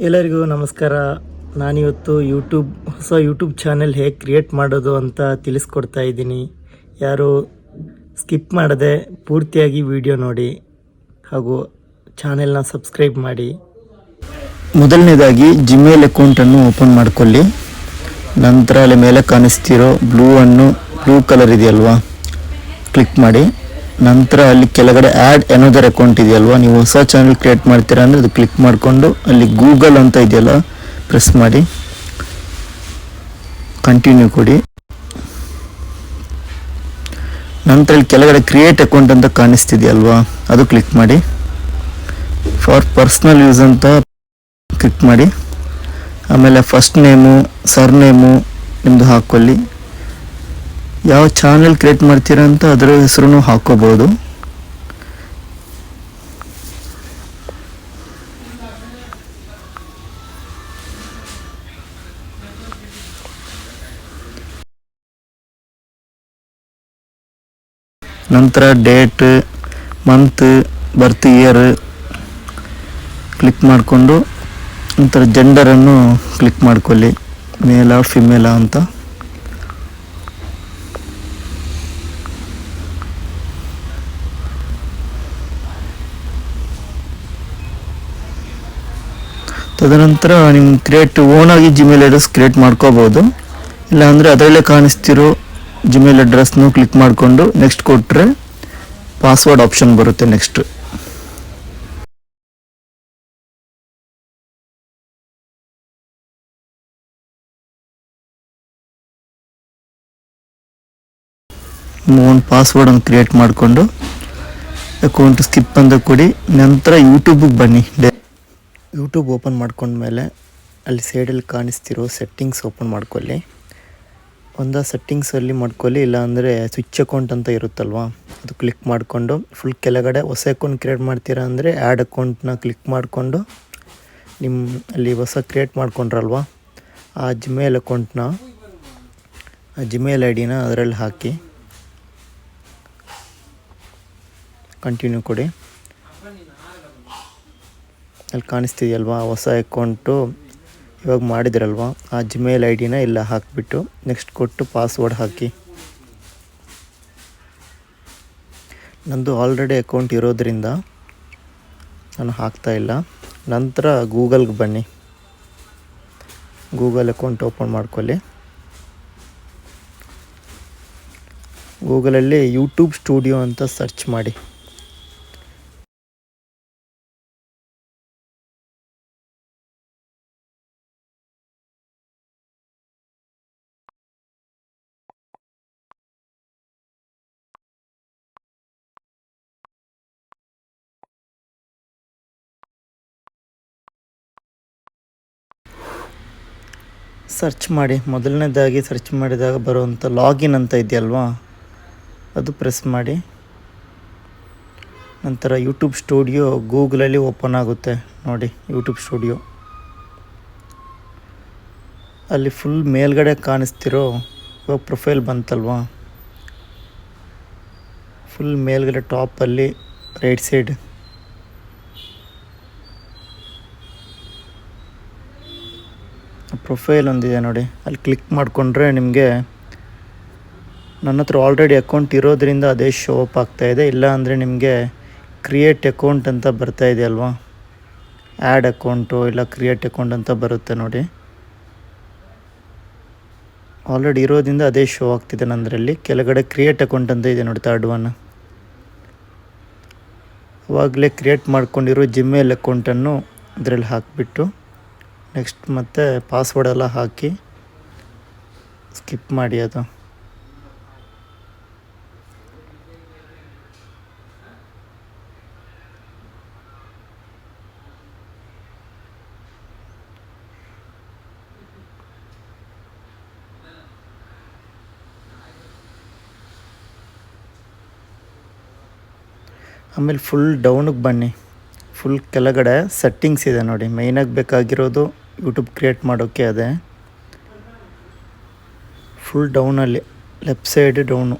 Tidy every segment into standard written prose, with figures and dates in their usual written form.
ಎಲ್ಲರಿಗೂ ನಮಸ್ಕಾರ. ನಾನಿವತ್ತು ಹೊಸ ಯೂಟ್ಯೂಬ್ ಚಾನೆಲ್ ಹೇಗೆ ಕ್ರಿಯೇಟ್ ಮಾಡೋದು ಅಂತ ತಿಳಿಸ್ಕೊಡ್ತಾ ಇದ್ದೀನಿ. ಯಾರು ಸ್ಕಿಪ್ ಮಾಡದೆ ಪೂರ್ತಿಯಾಗಿ ವಿಡಿಯೋ ನೋಡಿ ಹಾಗೂ ಚಾನೆಲ್ನ ಸಬ್ಸ್ಕ್ರೈಬ್ ಮಾಡಿ. ಮೊದಲನೇದಾಗಿ ಜಿಮೇಲ್ ಅಕೌಂಟನ್ನು ಓಪನ್ ಮಾಡಿಕೊಳ್ಳಿ. ನಂತರ ಅಲ್ಲಿ ಮೇಲೆ ಕಾಣಿಸ್ತಿರೋ ಬ್ಲೂ ಕಲರ್ ಇದೆಯಲ್ವಾ, ಕ್ಲಿಕ್ ಮಾಡಿ. ನಂತರ ಅಲ್ಲಿ ಕೆಳಗಡೆ ಆ್ಯಡ್ ಎನದರ್ ಅಕೌಂಟ್ ಇದೆಯಲ್ವಾ, ನೀವು ಹೊಸ ಚಾನಲ್ ಕ್ರಿಯೇಟ್ ಮಾಡ್ತೀರಾ ಅಂದರೆ ಅದು ಕ್ಲಿಕ್ ಮಾಡಿಕೊಂಡು ಅಲ್ಲಿ ಗೂಗಲ್ ಅಂತ ಇದೆಯಲ್ಲ ಪ್ರೆಸ್ ಮಾಡಿ, ಕಂಟಿನ್ಯೂ ಕೊಡಿ. ನಂತರ ಇಲ್ಲಿ ಕೆಳಗಡೆ ಕ್ರಿಯೇಟ್ ಅಕೌಂಟ್ ಅಂತ ಕಾಣಿಸ್ತಿದೆಯಲ್ವಾ, ಅದು ಕ್ಲಿಕ್ ಮಾಡಿ. ಫಾರ್ ಪರ್ಸ್ನಲ್ ಯೂಸ್ ಅಂತ ಕ್ಲಿಕ್ ಮಾಡಿ. ಆಮೇಲೆ ಫಸ್ಟ್ ನೇಮು ಸರ್ನೇಮು ನಿಮ್ಮದು ಹಾಕ್ಕೊಳ್ಳಿ. ಯಾವ ಚಾನಲ್ ಕ್ರಿಯೇಟ್ ಮಾಡ್ತೀರಾ ಅಂತ ಅದರ ಹೆಸರು ಹಾಕೋಬೋದು. ನಂತರ ಡೇಟ್, ಮಂತ್, ಬರ್ತ್ ಇಯರ್ ಕ್ಲಿಕ್ ಮಾಡಿಕೊಂಡು ನಂತರ ಜೆಂಡರನ್ನು ಕ್ಲಿಕ್ ಮಾಡ್ಕೊಳ್ಳಿ, ಮೇಲಾ ಫಿಮೇಲಾ ಅಂತ. ತದನಂತರ ನಿಮ್ಮ ಓನಾಗಿ ಜಿಮೇಲ್ ಅಡ್ರೆಸ್ ಕ್ರಿಯೇಟ್ ಮಾಡ್ಕೋಬೋದು. ಇಲ್ಲಾಂದರೆ ಅದರಲ್ಲೇ ಕಾಣಿಸ್ತಿರೋ ಜಿಮೇಲ್ ಅಡ್ರೆಸ್ನು ಕ್ಲಿಕ್ ಮಾಡಿಕೊಂಡು ನೆಕ್ಸ್ಟ್ ಕೊಟ್ಟರೆ ಪಾಸ್ವರ್ಡ್ ಆಪ್ಷನ್ ಬರುತ್ತೆ. ನೆಕ್ಸ್ಟ್ ಒಂದು ಪಾಸ್ವರ್ಡನ್ನು ಕ್ರಿಯೇಟ್ ಮಾಡಿಕೊಂಡು ಅಕೌಂಟ್ ಸ್ಕಿಪ್ ಅಂತ ಕೊಡಿ. ನಂತರ ಯೂಟ್ಯೂಬಿಗೆ ಬನ್ನಿ. ಯೂಟ್ಯೂಬ್ ಓಪನ್ ಮಾಡ್ಕೊಂಡ್ಮೇಲೆ ಅಲ್ಲಿ ಸೈಡಲ್ಲಿ ಕಾಣಿಸ್ತಿರೋ ಸೆಟ್ಟಿಂಗ್ಸ್ ಓಪನ್ ಮಾಡ್ಕೊಳ್ಳಿ. ಸೆಟ್ಟಿಂಗ್ಸಲ್ಲಿ ಮಾಡ್ಕೊಳ್ಳಿ, ಇಲ್ಲಾಂದರೆ ಸ್ವಿಚ್ ಅಕೌಂಟ್ ಅಂತ ಇರುತ್ತಲ್ವ, ಅದು ಕ್ಲಿಕ್ ಮಾಡಿಕೊಂಡು ಫುಲ್ ಕೆಳಗಡೆ ಹೊಸ ಅಕೌಂಟ್ ಕ್ರಿಯೇಟ್ ಮಾಡ್ತೀರಾ ಅಂದರೆ ಆ್ಯಡ್ ಅಕೌಂಟ್ನ ಕ್ಲಿಕ್ ಮಾಡಿಕೊಂಡು ಅಲ್ಲಿ ಹೊಸ ಕ್ರಿಯೇಟ್ ಮಾಡ್ಕೊಂಡ್ರಲ್ವ ಆ ಜಿಮೇಲ್ ಅಕೌಂಟ್ನ ಜಿಮೇಲ್ ಐ ಡಿನ ಅದರಲ್ಲಿ ಹಾಕಿ ಕಂಟಿನ್ಯೂ ಕೊಡಿ. ಅಲ್ಲಿ ಕಾಣಿಸ್ತಿದೆಯಲ್ವಾ ಹೊಸ ಅಕೌಂಟು ಇವಾಗ ಮಾಡಿದಿರಲ್ವ, ಆ ಜಿಮೇಲ್ ಐ ಡಿನ ಇಲ್ಲ ಹಾಕಿಬಿಟ್ಟು ನೆಕ್ಸ್ಟ್ ಕೊಟ್ಟು ಪಾಸ್ವರ್ಡ್ ಹಾಕಿ. ನಂದು ಆಲ್ರೆಡಿ ಅಕೌಂಟ್ ಇರೋದ್ರಿಂದ ನಾನು ಹಾಕ್ತಾಯಿಲ್ಲ. ನಂತರ ಗೂಗಲ್ಗೆ ಬನ್ನಿ. ಗೂಗಲ್ ಅಕೌಂಟ್ ಓಪನ್ ಮಾಡ್ಕೊಳ್ಳಿ. ಗೂಗಲಲ್ಲಿ ಯೂಟ್ಯೂಬ್ ಸ್ಟುಡಿಯೋ ಅಂತ ಸರ್ಚ್ ಮಾಡಿ. ಮೊದಲನೇದಾಗಿ ಸರ್ಚ್ ಮಾಡಿದಾಗ ಬರುವಂಥ ಲಾಗಿನ್ ಅಂತ ಇದೆಯಲ್ವಾ, ಅದು ಪ್ರೆಸ್ ಮಾಡಿ. ನಂತರ ಯೂಟ್ಯೂಬ್ ಸ್ಟುಡಿಯೋ ಗೂಗಲಲ್ಲಿ ಓಪನ್ ಆಗುತ್ತೆ ನೋಡಿ. ಯೂಟ್ಯೂಬ್ ಸ್ಟುಡಿಯೋ ಅಲ್ಲಿ ಫುಲ್ ಮೇಲ್ಗಡೆ ಕಾಣಿಸ್ತಿರೋ ಇವಾಗ ಪ್ರೊಫೈಲ್ ಬಂತಲ್ವಾ, ಫುಲ್ ಮೇಲ್ಗಡೆ ಟಾಪಲ್ಲಿ ರೈಟ್ ಸೈಡ್ ಪ್ರೊಫೈಲ್ ಒಂದಿದೆ ನೋಡಿ, ಅಲ್ಲಿ ಕ್ಲಿಕ್ ಮಾಡಿಕೊಂಡ್ರೆ ನಿಮಗೆ ನನ್ನ ಹತ್ರ ಆಲ್ರೆಡಿ ಅಕೌಂಟ್ ಇರೋದ್ರಿಂದ ಅದೇ ಶೋ ಅಪ್ ಆಗ್ತಾಯಿದೆ. ಇಲ್ಲ ಅಂದರೆ ನಿಮಗೆ ಕ್ರಿಯೇಟ್ ಅಕೌಂಟ್ ಅಂತ ಬರ್ತಾ ಇದೆಯಲ್ವಾ, ಆ್ಯಡ್ ಅಕೌಂಟು ಇಲ್ಲ ಕ್ರಿಯೇಟ್ ಅಕೌಂಟ್ ಅಂತ ಬರುತ್ತೆ ನೋಡಿ. ಆಲ್ರೆಡಿ ಇರೋದ್ರಿಂದ ಅದೇ ಶೋ ಆಗ್ತಿದೆ ನನ್ನದ್ರಲ್ಲಿ. ಕೆಳಗಡೆ ಕ್ರಿಯೇಟ್ ಅಕೌಂಟ್ ಅಂತ ಇದೆ ನೋಡಿ, ಥರ್ಡ್ ಒನ್. ಆವಾಗಲೇ ಕ್ರಿಯೇಟ್ ಮಾಡ್ಕೊಂಡಿರೋ ಜಿಮೇಲ್ ಅಕೌಂಟನ್ನು ಇದರಲ್ಲಿ ಹಾಕಿಬಿಟ್ಟು ನೆಕ್ಸ್ಟ್ ಮತ್ತೆ ಪಾಸ್ವರ್ಡೆಲ್ಲ ಹಾಕಿ ಸ್ಕಿಪ್ ಮಾಡಿ. ಅದು ಆಮೇಲೆ ಫುಲ್ ಡೌನಿಗೆ ಬನ್ನಿ. ಫುಲ್ ಕೆಳಗಡೆ ಸೆಟ್ಟಿಂಗ್ಸ್ ಇದೆ ನೋಡಿ. ಮೈನಾಗಿ ಬೇಕಾಗಿರೋದು ಯೂಟ್ಯೂಬ್ ಕ್ರಿಯೇಟ್ ಮಾಡೋಕ್ಕೆ ಅದೇ. ಫುಲ್ ಡೌನಲ್ಲಿ ಲೆಫ್ಟ್ ಸೈಡ್ ಡೌನು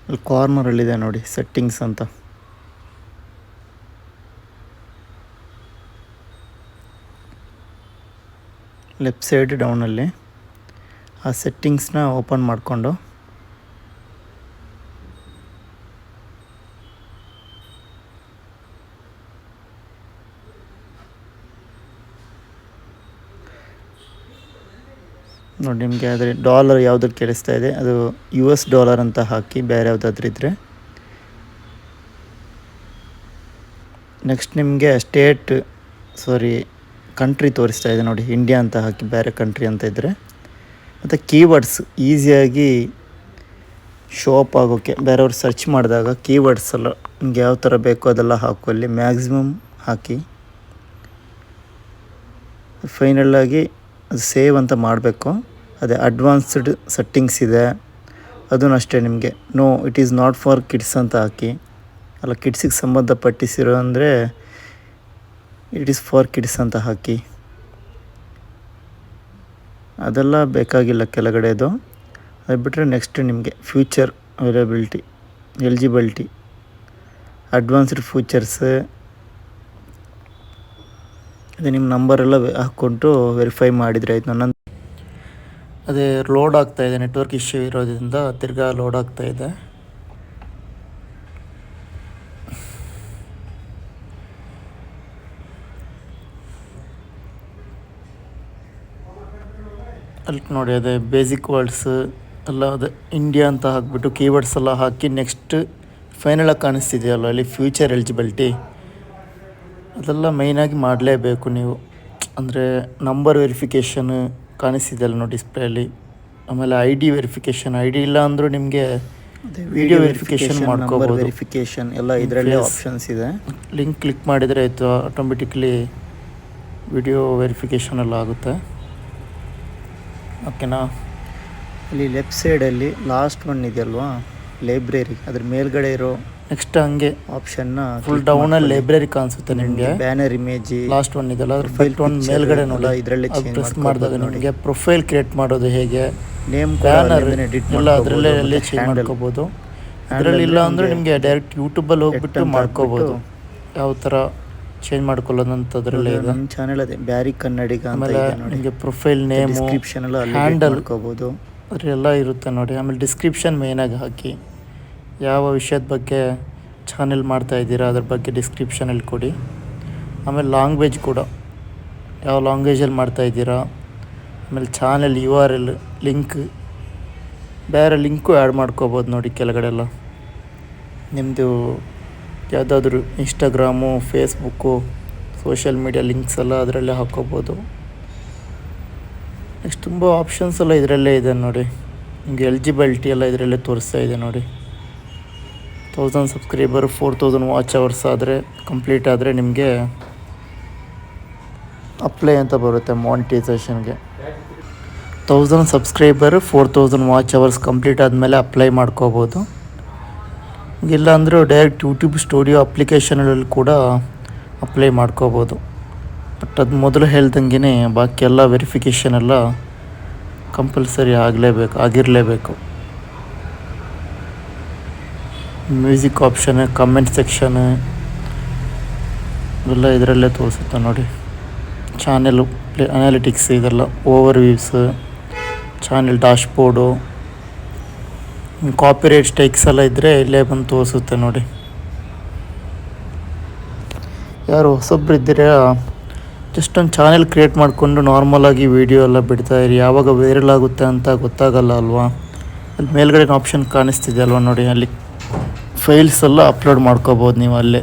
ಅಲ್ಲಿ ಕಾರ್ನರಲ್ಲಿದೆ ನೋಡಿ ಸೆಟ್ಟಿಂಗ್ಸ್ ಅಂತ. ಲೆಫ್ಟ್ ಸೈಡ್ ಡೌನಲ್ಲಿ ಆ ಸೆಟ್ಟಿಂಗ್ಸ್ನ ಓಪನ್ ಮಾಡಿಕೊಂಡು ನೋಡಿ ನಿಮಗೆ ಆದರೆ ಡಾಲರ್ ಯಾವುದಕ್ಕೆ ಕೇಳಿಸ್ತಾ ಇದೆ ಅದು US ಡಾಲರ್ ಅಂತ ಹಾಕಿ ಬೇರೆ ಯಾವುದಾದ್ರೂ ಇದ್ದರೆ. ನೆಕ್ಸ್ಟ್ ನಿಮಗೆ ಕಂಟ್ರಿ ತೋರಿಸ್ತಾ ಇದೆ ನೋಡಿ, ಇಂಡಿಯಾ ಅಂತ ಹಾಕಿ ಬೇರೆ ಕಂಟ್ರಿ ಅಂತ ಇದ್ದರೆ. ಮತ್ತು ಕೀವರ್ಡ್ಸ್ ಈಸಿಯಾಗಿ ಶೋ ಅಪ್ ಆಗೋಕ್ಕೆ ಬೇರೆಯವ್ರು ಸರ್ಚ್ ಮಾಡಿದಾಗ ಕೀವರ್ಡ್ಸ್ ಎಲ್ಲ ನಿಮ್ಗೆ ಯಾವ ಥರ ಬೇಕೋ ಅದೆಲ್ಲ ಹಾಕುವಲ್ಲಿ ಮ್ಯಾಕ್ಸಿಮಮ್ ಹಾಕಿ ಫೈನಲಾಗಿ ಅದು ಸೇವ್ ಅಂತ ಮಾಡಬೇಕು. ಅದೇ ಅಡ್ವಾನ್ಸ್ಡ್ ಸೆಟ್ಟಿಂಗ್ಸ್ ಇದೆ, ಅದೂ ಅಷ್ಟೇ ನಿಮಗೆ it is not for kids ಅಂತ ಹಾಕಿ. ಅಲ್ಲ, ಕಿಡ್ಸಿಗೆ ಸಂಬಂಧಪಟ್ಟಿಸಿರೋ ಅಂದರೆ ಇಟ್ ಈಸ್ ಫಾರ್ ಕಿಡ್ಸ್ ಅಂತ ಹಾಕಿ. ಅದೆಲ್ಲ ಬೇಕಾಗಿಲ್ಲ ಕೆಳಗಡೆದು. ಅದು ಬಿಟ್ಟರೆ ನೆಕ್ಸ್ಟ್ ನಿಮಗೆ future availability, eligibility, advanced futures, ಅದೇ ನಿಮ್ಮ ನಂಬರೆಲ್ಲ ಹಾಕ್ಕೊಂಡು ವೆರಿಫೈ ಮಾಡಿದರೆ ಆಯಿತು. ಅದೇ ಲೋಡ್ ಆಗ್ತಾಯಿದೆ, ನೆಟ್ವರ್ಕ್ ಇಶ್ಯೂ ಇರೋದ್ರಿಂದ ತಿರ್ಗಾ ಲೋಡ್ ಆಗ್ತಾಯಿದೆ. ಅಲ್ಲಿ ನೋಡಿ ಅದೇ ಬೇಸಿಕ್ ವರ್ಡ್ಸ್ ಎಲ್ಲ ಅದೇ ಇಂಡಿಯಾ ಅಂತ ಹಾಕಿಬಿಟ್ಟು ಕೀವರ್ಡ್ಸ್ ಎಲ್ಲ ಹಾಕಿ ನೆಕ್ಸ್ಟ್ ಫೈನಲಾಗಿ ಕಾಣಿಸ್ತಿದೆಯಲ್ಲ ಅಲ್ಲಿ ಫ್ಯೂಚರ್ ಎಲಿಜಿಬಿಲಿಟಿ, ಅದೆಲ್ಲ ಮೇಯ್ನಾಗಿ ಮಾಡಲೇಬೇಕು ನೀವು. ಅಂದರೆ ನಂಬರ್ ವೆರಿಫಿಕೇಷನ್ ಕಾಣಿಸ್ತಿದೆಯಲ್ಲ ನೋಡಿ ಡಿಸ್ಪ್ಲೇಯಲ್ಲಿ. ಆಮೇಲೆ ID ವೆರಿಫಿಕೇಷನ್, ID ಇಲ್ಲ ಅಂದರೂ ನಿಮಗೆ ವಿಡಿಯೋ ವೆರಿಫಿಕೇಷನ್ ಮಾಡ್ಕೋಬೋದು. ವೆರಿಫಿಕೇಷನ್ ಎಲ್ಲ ಇದರಲ್ಲೇ ಆಪ್ಷನ್ಸ್ ಇದೆ. ಲಿಂಕ್ ಕ್ಲಿಕ್ ಮಾಡಿದರೆ ಆಯಿತು, ಆಟೋಮೆಟಿಕ್ಲಿ ವಿಡಿಯೋ ವೆರಿಫಿಕೇಷನ್ ಎಲ್ಲ ಆಗುತ್ತೆ. ಓಕೆನಾ. ಇಲ್ಲಿ ಲೆಫ್ಟ್ ಸೈಡಲ್ಲಿ ಲಾಸ್ಟ್ ಒನ್ ಇದೆಯಲ್ವಾ ಲೈಬ್ರರಿ, ಅದ್ರ ಮೇಲ್ಗಡೆ ಇರೋ ನೆಕ್ಸ್ಟ್ ಹಂಗೆ ಆಪ್ಷನ್ನ ಫುಲ್ ಡೌನಲ್ಲಿ ಲೈಬ್ರರಿ ಕಾಣಿಸುತ್ತೆ ನಿಮಗೆ. ಬ್ಯಾನರ್ ಇಮೇಜ್ ಲಾಸ್ಟ್ ಒನ್ ಇದೆಲ್ಲ ಅದ್ರ ಫೈಟ್ ಒನ್ ಮೇಲ್ಗಡೆ ನೋಡಿ, ಇದರಲ್ಲಿ ಪ್ರೆಸ್ ಮಾಡಿದಾಗ ನಿಮಗೆ ಪ್ರೊಫೈಲ್ ಕ್ರಿಯೇಟ್ ಮಾಡೋದು ಹೇಗೆ, ನೇಮ್ ಬ್ಯಾನರ್ ಎಲ್ಲ ಅದರಲ್ಲೇ ಚೇಂಜ್ ಮಾಡ್ಕೋಬೋದು. ಅದರಲ್ಲಿ ಇಲ್ಲ ಅಂದರೆ ನಿಮಗೆ ಡೈರೆಕ್ಟ್ ಯೂಟ್ಯೂಬಲ್ಲಿ ಹೋಗ್ಬಿಟ್ಟು ಮಾಡ್ಕೋಬೋದು ಯಾವ ಥರ ಚೇಂಜ್ ಮಾಡ್ಕೊಳ್ಳೋದಂಥದ್ರಲ್ಲೇ ಇದೆ. ನಮ್ಮ ಚಾನೆಲ್ ಅದೇ ಬ್ಯಾರಿ ಕನ್ನಡಿಗ ಅಂತ ಇದೆ ನೋಡಿ. ನಿಮಗೆ ಪ್ರೊಫೈಲ್ ನೇಮ್, ಡಿಸ್ಕ್ರಿಪ್ಷನ್ ಎಲ್ಲ ಹ್ಯಾಂಡಲ್ ಮಾಡ್ಕೋಬೋದು, ಅದರೆಲ್ಲ ಇರುತ್ತೆ ನೋಡಿ. ಆಮೇಲೆ ಡಿಸ್ಕ್ರಿಪ್ಷನ್ ಮೇಯ್ನಾಗಿ ಹಾಕಿ, ಯಾವ ವಿಷಯದ ಬಗ್ಗೆ ಚಾನೆಲ್ ಮಾಡ್ತಾಯಿದ್ದೀರಾ ಅದ್ರ ಬಗ್ಗೆ ಡಿಸ್ಕ್ರಿಪ್ಷನಲ್ಲಿ ಕೊಡಿ. ಆಮೇಲೆ ಲ್ಯಾಂಗ್ವೇಜ್ ಕೂಡ, ಯಾವ ಲ್ಯಾಂಗ್ವೇಜಲ್ಲಿ ಮಾಡ್ತಾಯಿದ್ದೀರಾ. ಆಮೇಲೆ ಚಾನೆಲ್ URL ಲಿಂಕ್, ಬೇರೆ ಲಿಂಕು ಆ್ಯಡ್ ಮಾಡ್ಕೋಬೋದು ನೋಡಿ ಕೆಳಗಡೆ ಎಲ್ಲ. ನಿಮ್ಮದು ಯಾವುದಾದ್ರೂ Instagram, Facebook, social media links ಎಲ್ಲ ಅದರಲ್ಲೇ ಹಾಕ್ಕೋಬೋದು. ನೆಕ್ಸ್ಟ್ ತುಂಬ ಆಪ್ಷನ್ಸ್ ಎಲ್ಲ ಇದರಲ್ಲೇ ಇದೆ ನೋಡಿ. ನಿಮಗೆ ಎಲಿಜಿಬಿಲಿಟಿ ಎಲ್ಲ ಇದರಲ್ಲೇ ತೋರಿಸ್ತಾ ಇದೆ ನೋಡಿ. 1000 ಸಬ್ಸ್ಕ್ರೈಬರ್ 4000 ವಾಚ್ ಅವರ್ಸ್ ಆದರೆ ಕಂಪ್ಲೀಟ್ ಆದರೆ ನಿಮಗೆ ಅಪ್ಲೈ ಅಂತ ಬರುತ್ತೆ ಮಾನಿಟೈಸೇಷನ್ಗೆ. 1000 ಸಬ್ಸ್ಕ್ರೈಬರ್ 4000 ವಾಚ್ ಅವರ್ಸ್ ಕಂಪ್ಲೀಟ್ ಆದಮೇಲೆ ಅಪ್ಲೈ ಮಾಡ್ಕೋಬೋದು. ಇಲ್ಲ ಅಂದರೆ ಡೈರೆಕ್ಟ್ ಯೂಟ್ಯೂಬ್ ಸ್ಟುಡಿಯೋ ಅಪ್ಲಿಕೇಶನಲ್ಲಿ ಕೂಡ ಅಪ್ಲೈ ಮಾಡ್ಕೋಬೋದು. ಬಟ್ ಅದು ಮೊದಲು ಹೇಳ್ದಂಗೆ ಬಾಕಿ ಎಲ್ಲ ವೆರಿಫಿಕೇಷನ್ ಎಲ್ಲ ಕಂಪಲ್ಸರಿ ಆಗಿರಲೇಬೇಕು. ಮ್ಯೂಸಿಕ್ ಆಪ್ಷನ್, ಕಮೆಂಟ್ ಸೆಕ್ಷನ್ ಎಲ್ಲ ಇದರಲ್ಲೇ ತೋರಿಸುತ್ತೆ ನೋಡಿ. ಚಾನೆಲ್ ಅನಾಲಿಟಿಕ್ಸ್ ಇದೆಲ್ಲ, over views, channel dashboard, copyright strikes ಎಲ್ಲ ಇದ್ದರೆ ಇಲ್ಲೇ ಬಂದು ತೋರಿಸುತ್ತೆ ನೋಡಿ. ಯಾರು ಹೊಸಬ್ರು ಇದ್ದೀರಾ ಜಸ್ಟ್ ಒಂದು ಚಾನೆಲ್ ಕ್ರಿಯೇಟ್ ಮಾಡಿಕೊಂಡು ನಾರ್ಮಲಾಗಿ ವೀಡಿಯೋ ಎಲ್ಲ ಬಿಡ್ತಾಯಿರಿ. ಯಾವಾಗ ವೈರಲ್ ಆಗುತ್ತೆ ಅಂತ ಗೊತ್ತಾಗಲ್ಲ ಅಲ್ವಾ. ಅಲ್ಲಿ ಮೇಲ್ಗಡೆ ಆಪ್ಷನ್ ಕಾಣಿಸ್ತಿದೆ ಅಲ್ವಾ ನೋಡಿ, ಅಲ್ಲಿ ಫೈಲ್ಸ್ ಎಲ್ಲ ಅಪ್ಲೋಡ್ ಮಾಡ್ಕೋಬೋದು ನೀವು. ಅಲ್ಲೇ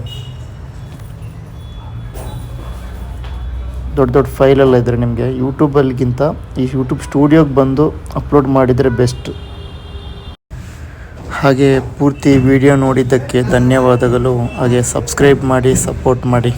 ದೊಡ್ಡ ದೊಡ್ಡ ಫೈಲೆಲ್ಲ ಇದ್ದರೆ ನಿಮಗೆ ಯೂಟ್ಯೂಬಲ್ಲಿಗಿಂತ ಈ ಯೂಟ್ಯೂಬ್ ಸ್ಟುಡಿಯೋಗೆ ಬಂದು ಅಪ್ಲೋಡ್ ಮಾಡಿದರೆ ಬೆಸ್ಟ್. ಹಾಗೆ ಪೂರ್ತಿ ವಿಡಿಯೋ ನೋಡಿದ್ದಕ್ಕೆ ಧನ್ಯವಾದಗಳು. ಹಾಗೆ ಸಬ್ಸ್ಕ್ರೈಬ್ ಮಾಡಿ, ಸಪೋರ್ಟ್ ಮಾಡಿ.